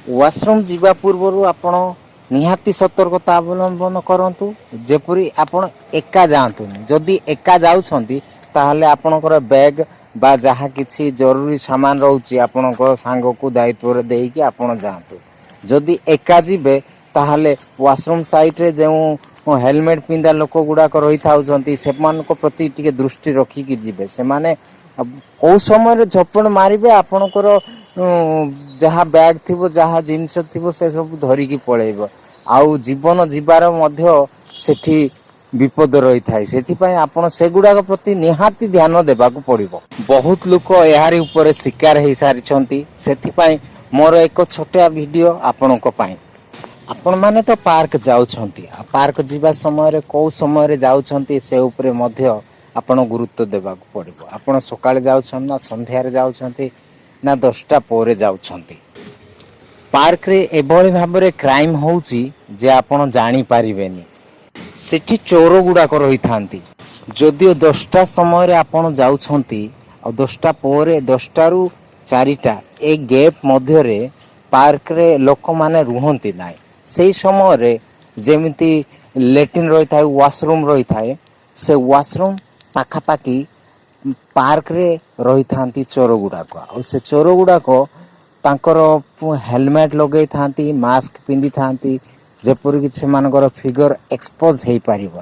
Washroom जीवा पूर्व आपण निहाती सतर्कता अवलंबन करंतु जेपरी आपण एका जातु जदि एका जाउछंती ताहले आपणकर बैग बा जहाँ किसी जरूरी सामान रोचे आपणकर सांग को दायित्व रे देकी आपण जातु जदि एका जीवे ताहले वाशरूम साइट रे जो हेलमेट पिंधा लोक गुड़ाक रही थाउछंती सेमान को प्रति टिके दृष्टि रखिकी जीवे से माने कौ समय झपड़ मारे आपणकर जहाँ बैग थी जहाँ जिनस थी से सब धरिकी पलैब आउ जीवन जीवार मध्य सेठी विपद रही थाए से आपण से गुड़ाक प्रति निहाती ध्यान देवाक पड़िबो। बहुत लोक यारी ऊपर शिकार हो सारी से मोर एक छोटा वीडियो आपणक पाई आपण माने तो पार्क जाउछंती पार्क जीवा समय कौ समय जाउछंती से ऊपर मध्य आपण गुरुत्व देवाक पड़िबो। आपण सकाळे जाउछन ना संध्यारे जाउछंती ना 10टा पोरे जाउछंती पार्क रे एभली भाबरे क्राइम होउची जे आपण जानी पारिबेनी सेठी चोर गुड़ाक रही थांती जदिओ 10टा समय आपण जाउछंती आ 10टा पोरे 10टा रु 4टा ए गैप मध्य रे पार्क रे लोक माने रुहंती नाय सेही समय रे जेमिति लेट्रिन रही थाए वाशरूम रही थाए से वाशरूम पाखापाखी पार्क रे रही थांती चोर गुड़ाक आ से चोर गुड़ाक तांकर हेलमेट लगे थांती मास्क पिंधि थांती जेपरिक से फिगर एक्सपोज हो पारिबन।